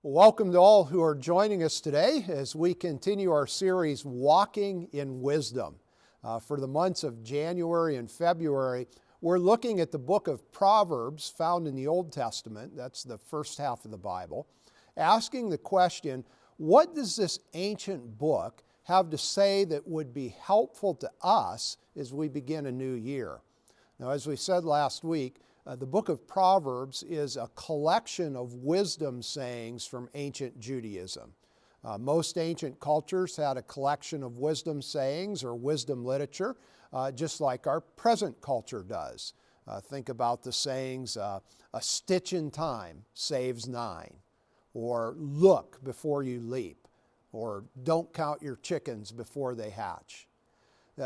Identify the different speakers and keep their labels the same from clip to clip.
Speaker 1: Welcome to all who are joining us today as we continue our series, Walking in Wisdom. For the months of January and February, we're looking at the book of Proverbs found in the Old Testament, that's the first half of the Bible, asking the question, what does this ancient book have to say that would be helpful to us as we begin a new year? Now, as we said last week, the book of Proverbs is a collection of wisdom sayings from ancient Judaism. Most ancient cultures had a collection of wisdom sayings or wisdom literature, just like our present culture does. Think about the sayings, a stitch in time saves nine, or look before you leap, or don't count your chickens before they hatch.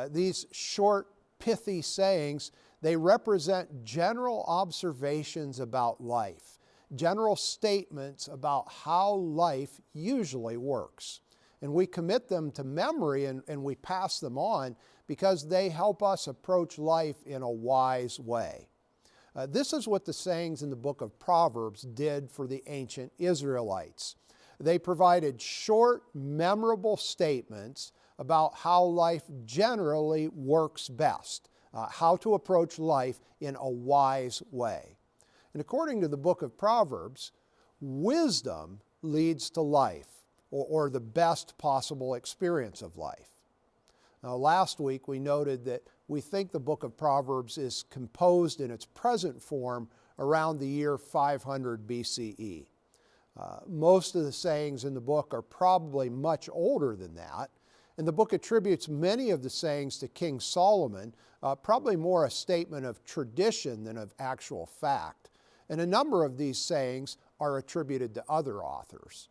Speaker 1: These short, pithy sayings, they represent general observations about life, general statements about how life usually works. And we commit them to memory and we pass them on because they help us approach life in a wise way. This is what the sayings in the book of Proverbs did for the ancient Israelites. They provided short, memorable statements about how life generally works best. How to approach life in a wise way. And according to the book of Proverbs, wisdom leads to life, or the best possible experience of life. Now, last week we noted that we think the book of Proverbs is composed in its present form around the year 500 BCE. Most of the sayings in the book are probably much older than that. And the book attributes many of the sayings to King Solomon, probably more a statement of tradition than of actual fact. And a number of these sayings are attributed to other authors.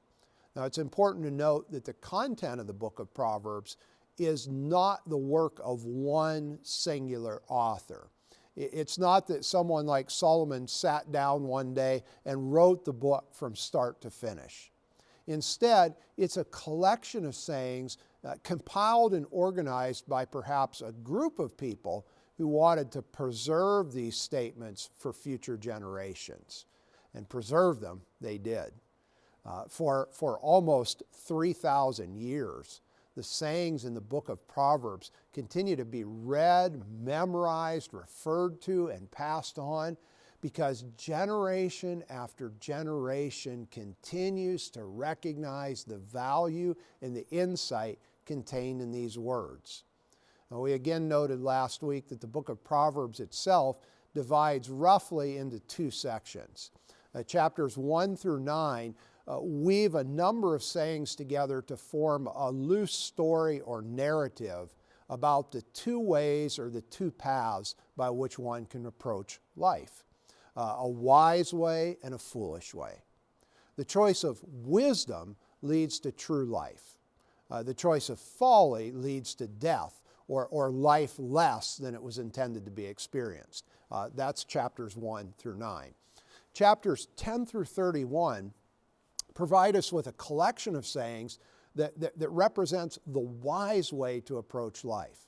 Speaker 1: Now, it's important to note that the content of the book of Proverbs is not the work of one singular author. It's not that someone like Solomon sat down one day and wrote the book from start to finish. Instead, it's a collection of sayings compiled and organized by perhaps a group of people who wanted to preserve these statements for future generations. And preserve them, they did. For almost 3,000 years, the sayings in the book of Proverbs continue to be read, memorized, referred to, and passed on because generation after generation continues to recognize the value and the insight contained in these words. Now, we again noted last week that the book of Proverbs itself divides roughly into two sections. Chapters 1 through 9 weave a number of sayings together to form a loose story or narrative about the two ways or the two paths by which one can approach life. A wise way and a foolish way. The choice of wisdom leads to true life. The choice of folly leads to death or life less than it was intended to be experienced. That's chapters 1 through 9. Chapters 10 through 31 provide us with a collection of sayings that represents the wise way to approach life.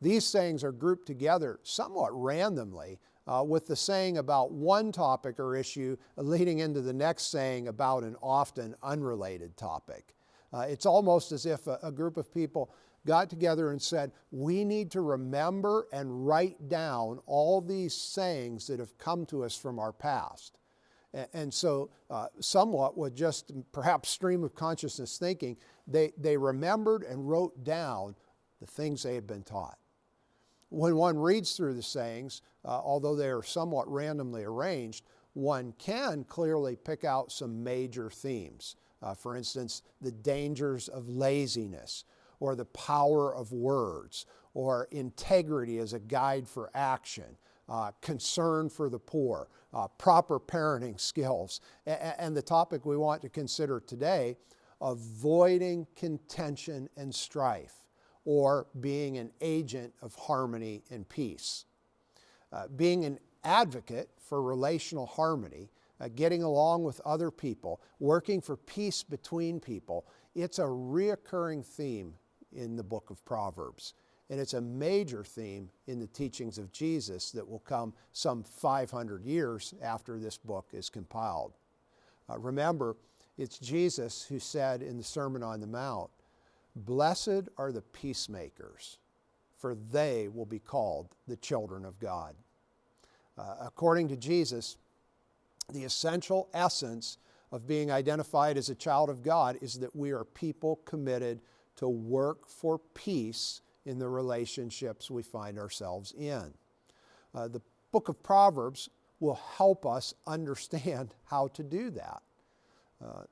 Speaker 1: These sayings are grouped together somewhat randomly with the saying about one topic or issue leading into the next saying about an often unrelated topic. It's almost as if a group of people got together and said, we need to remember and write down all these sayings that have come to us from our past. And so somewhat with just perhaps stream of consciousness thinking, they remembered and wrote down the things they had been taught. When one reads through the sayings, although they are somewhat randomly arranged, one can clearly pick out some major themes. For instance, the dangers of laziness, or the power of words, or integrity as a guide for action, concern for the poor, proper parenting skills, and the topic we want to consider today, avoiding contention and strife, or being an agent of harmony and peace. Being an advocate for relational harmony, getting along with other people, working for peace between people, it's a reoccurring theme in the book of Proverbs. And it's a major theme in the teachings of Jesus that will come some 500 years after this book is compiled. Remember, It's Jesus who said in the Sermon on the Mount, "Blessed are the peacemakers, for they will be called the children of God." According to Jesus, the essential essence of being identified as a child of God is that we are people committed to work for peace in the relationships we find ourselves in. The book of Proverbs will help us understand how to do that.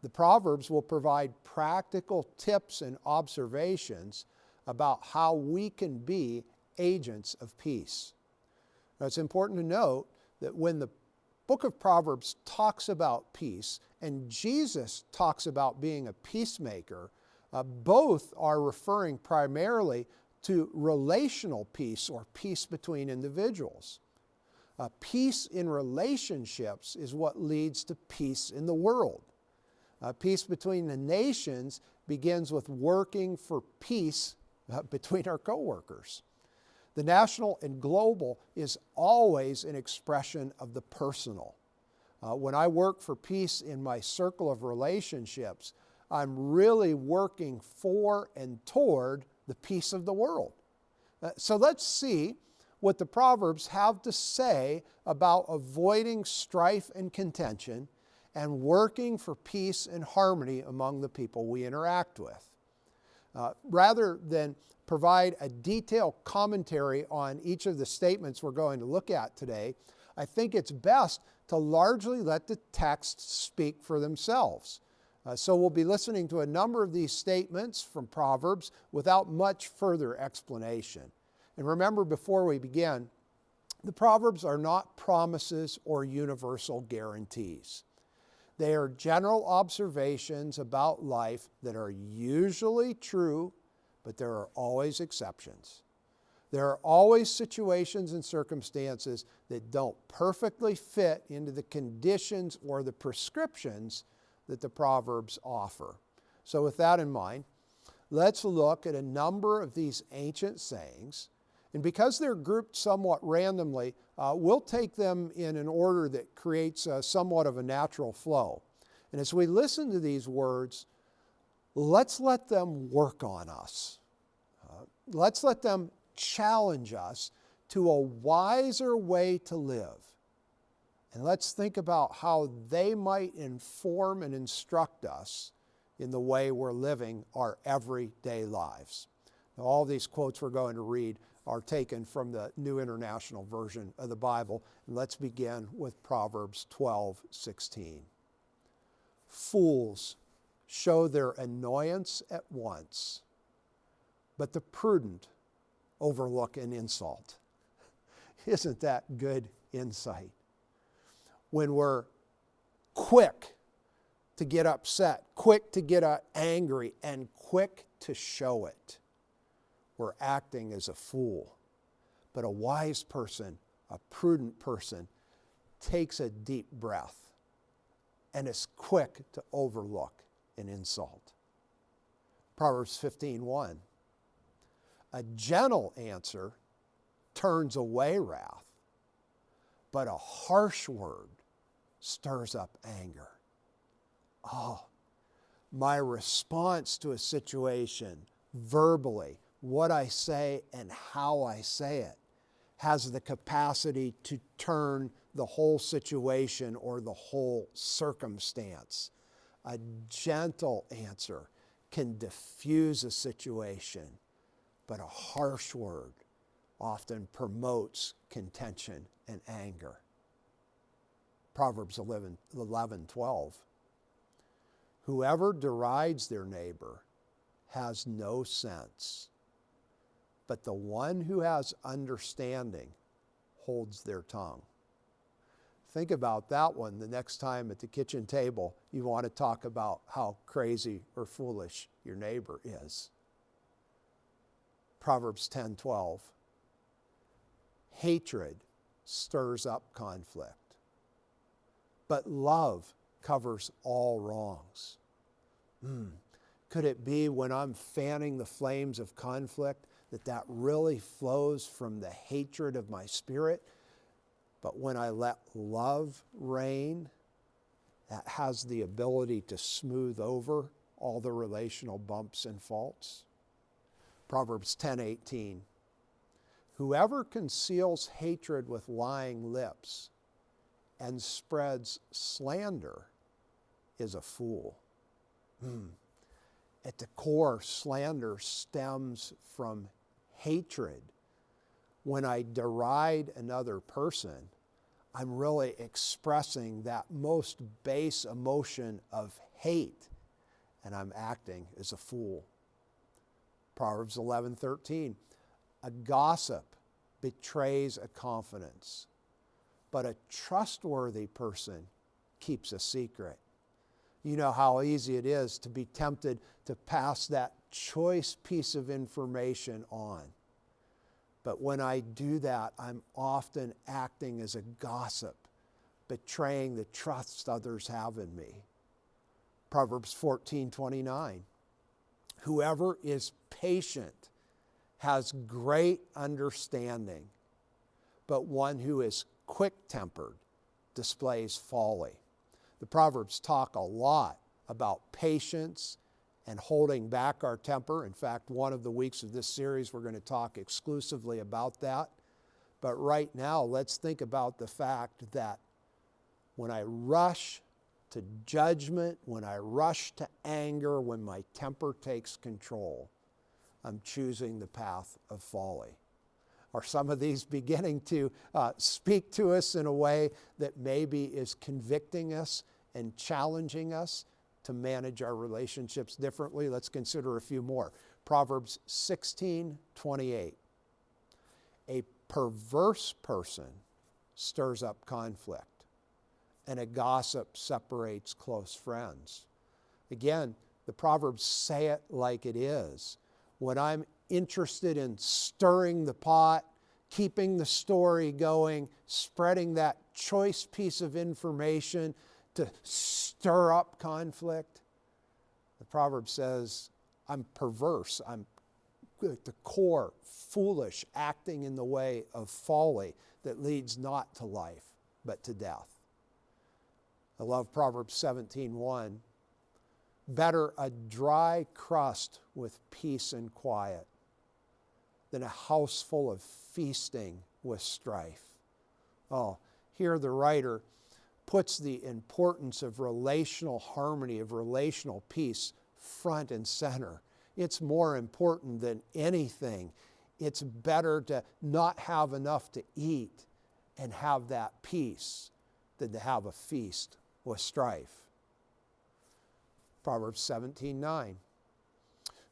Speaker 1: The Proverbs will provide practical tips and observations about how we can be agents of peace. Now, it's important to note that when the book of Proverbs talks about peace and Jesus talks about being a peacemaker, both are referring primarily to relational peace or peace between individuals. Peace in relationships is what leads to peace in the world. Peace between the nations begins with working for peace between our coworkers. The national and global is always an expression of the personal. When I work for peace in my circle of relationships, I'm really working for and toward the peace of the world. So let's see what the Proverbs have to say about avoiding strife and contention and working for peace and harmony among the people we interact with. Rather than provide a detailed commentary on each of the statements we're going to look at today, I think it's best to largely let the texts speak for themselves. So we'll be listening to a number of these statements from Proverbs without much further explanation. And remember, before we begin, the Proverbs are not promises or universal guarantees. They are general observations about life that are usually true, but there are always exceptions. There are always situations and circumstances that don't perfectly fit into the conditions or the prescriptions that the Proverbs offer. So with that in mind, let's look at a number of these ancient sayings. And because they're grouped somewhat randomly, we'll take them in an order that creates somewhat of a natural flow. And as we listen to these words, let's let them work on us. Let's let them challenge us to a wiser way to live. And let's think about how they might inform and instruct us in the way we're living our everyday lives. Now, all these quotes we're going to read are taken from the New International Version of the Bible. And let's begin with Proverbs 12:16. Fools show their annoyance at once, but the prudent overlook an insult. Isn't that good insight? When we're quick to get upset, quick to get angry, and quick to show it, we're acting as a fool. But a wise person, a prudent person, takes a deep breath and is quick to overlook an insult. Proverbs 15:1. A gentle answer turns away wrath, but a harsh word stirs up anger. Oh, my response to a situation verbally, what I say and how I say it, has the capacity to turn the whole situation or the whole circumstance. A gentle answer can diffuse a situation, but a harsh word often promotes contention and anger. Proverbs 11:12. Whoever derides their neighbor has no sense, but the one who has understanding holds their tongue. Think about that one the next time at the kitchen table you want to talk about how crazy or foolish your neighbor is. Proverbs 10:12. Hatred stirs up conflict, but love covers all wrongs. Could it be when I'm fanning the flames of conflict that really flows from the hatred of my spirit? But when I let love reign that has the ability to smooth over all the relational bumps and faults? Proverbs 10:18. Whoever conceals hatred with lying lips and spreads slander is a fool. At the core, slander stems from hatred. When I deride another person, I'm really expressing that most base emotion of hate, and I'm acting as a fool. Proverbs 11:13. A gossip betrays a confidence, but a trustworthy person keeps a secret. You know how easy it is to be tempted to pass that choice piece of information on. But when I do that, I'm often acting as a gossip, betraying the trust others have in me. Proverbs 14:29. Whoever is patient has great understanding, but one who is quick-tempered displays folly. The Proverbs talk a lot about patience and holding back our temper. In fact, one of the weeks of this series, we're going to talk exclusively about that. But right now, let's think about the fact that when I rush to judgment, when I rush to anger, when my temper takes control, I'm choosing the path of folly. Are some of these beginning to speak to us in a way that maybe is convicting us and challenging us to manage our relationships differently? Let's consider a few more. Proverbs 16:28. A perverse person stirs up conflict, and a gossip separates close friends. Again, the Proverbs say it like it is. When I'm interested in stirring the pot, keeping the story going, spreading that choice piece of information to stir up conflict, the proverb says, I'm perverse. I'm at the core foolish, acting in the way of folly that leads not to life, but to death. I love Proverbs 17:1. Better a dry crust with peace and quiet than a house full of feasting with strife. Oh, here the writer puts the importance of relational harmony, of relational peace, front and center. It's more important than anything. It's better to not have enough to eat and have that peace than to have a feast with strife. Proverbs 17:9.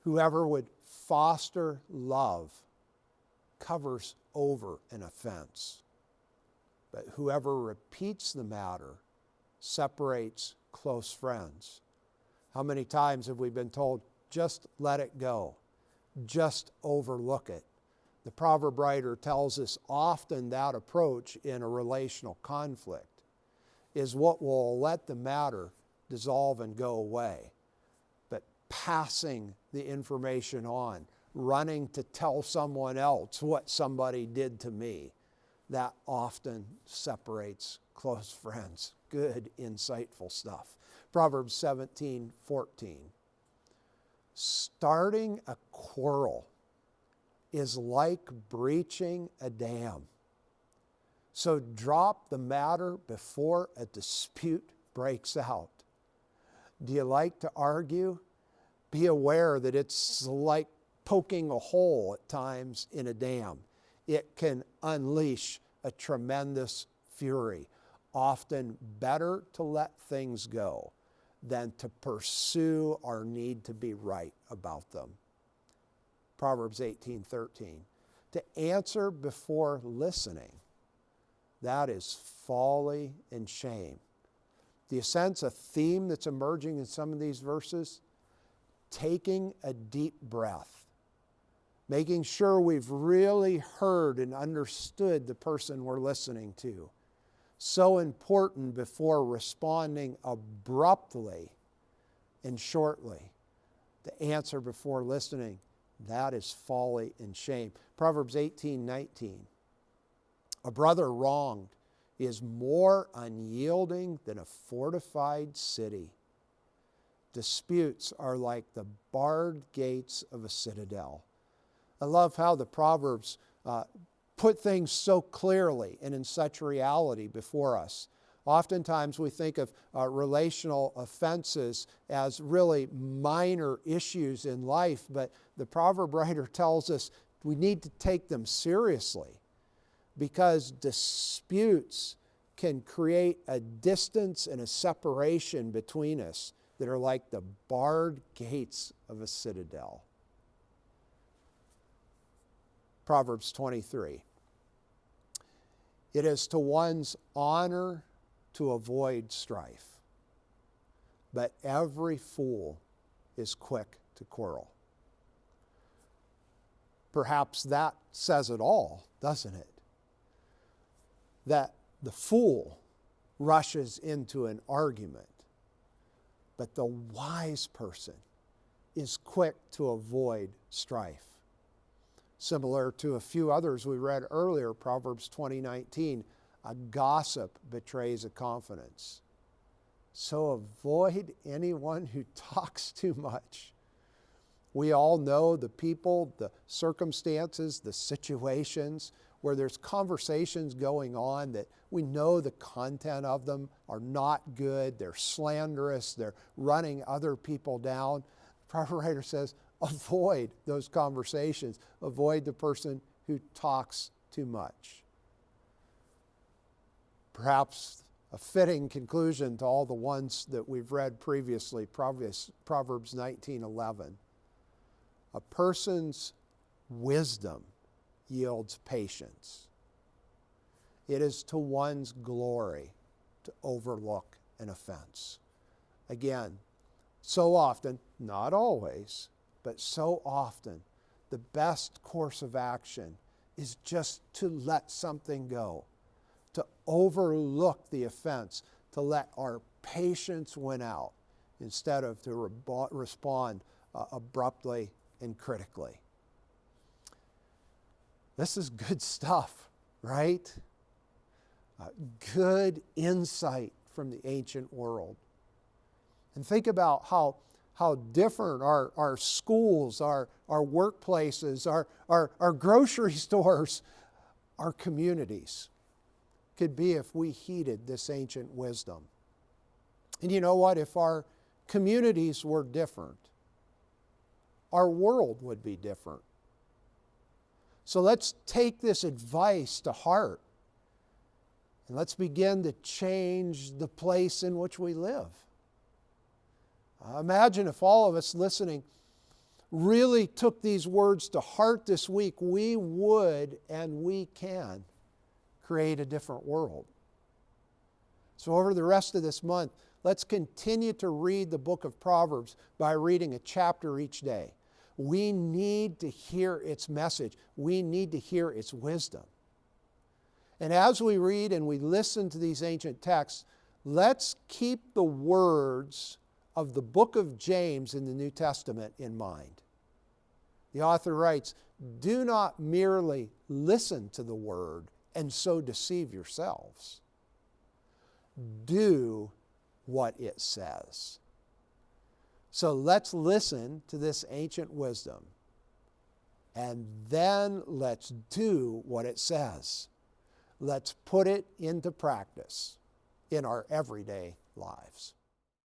Speaker 1: Whoever would foster love covers over an offense, but whoever repeats the matter separates close friends. How many times have we been told, just let it go, just overlook it? The proverb writer tells us often that approach in a relational conflict is what will let the matter dissolve and go away. But passing the information on, running to tell someone else what somebody did to me, that often separates close friends. Good, insightful stuff. Proverbs 17:14. Starting a quarrel is like breaching a dam. So drop the matter before a dispute breaks out. Do you like to argue? Be aware that it's like poking a hole at times in a dam. It can unleash a tremendous fury. Often better to let things go than to pursue our need to be right about them. Proverbs 18:13. To answer before listening, that is folly and shame. Do you sense a theme that's emerging in some of these verses? Taking a deep breath, making sure we've really heard and understood the person we're listening to. So important before responding abruptly and shortly. To answer before listening, that is folly and shame. Proverbs 18:19. A brother wronged is more unyielding than a fortified city. Disputes are like the barred gates of a citadel. I love how the Proverbs put things so clearly and in such reality before us. Oftentimes we think of relational offenses as really minor issues in life, but the proverb writer tells us we need to take them seriously because disputes can create a distance and a separation between us that are like the barred gates of a citadel. Proverbs 23. It is to one's honor to avoid strife, but every fool is quick to quarrel. Perhaps that says it all, doesn't it? That the fool rushes into an argument, but the wise person is quick to avoid strife. Similar to a few others we read earlier, Proverbs 20:19, a gossip betrays a confidence. So avoid anyone who talks too much. We all know the people, the circumstances, the situations where there's conversations going on that we know the content of them are not good, they're slanderous, they're running other people down. The proverb writer says, avoid those conversations. Avoid the person who talks too much. Perhaps a fitting conclusion to all the ones that we've read previously, Proverbs 19:11. A person's wisdom yields patience. It is to one's glory to overlook an offense. Again, so often, not always, but so often, the best course of action is just to let something go, to overlook the offense, to let our patience win out instead of to respond abruptly and critically. This is good stuff, right? Good insight from the ancient world. And think about how different our schools, our workplaces, our grocery stores, our communities could be if we heeded this ancient wisdom. And you know what? If our communities were different, our world would be different. So let's take this advice to heart and let's begin to change the place in which we live. Imagine if all of us listening really took these words to heart this week, we would and we can create a different world. So over the rest of this month, let's continue to read the book of Proverbs by reading a chapter each day. We need to hear its message. We need to hear its wisdom. And as we read and we listen to these ancient texts, let's keep the words of the book of James in the New Testament in mind. The author writes, "Do not merely listen to the word and so deceive yourselves. Do what it says." So let's listen to this ancient wisdom and then let's do what it says. Let's put it into practice in our everyday lives.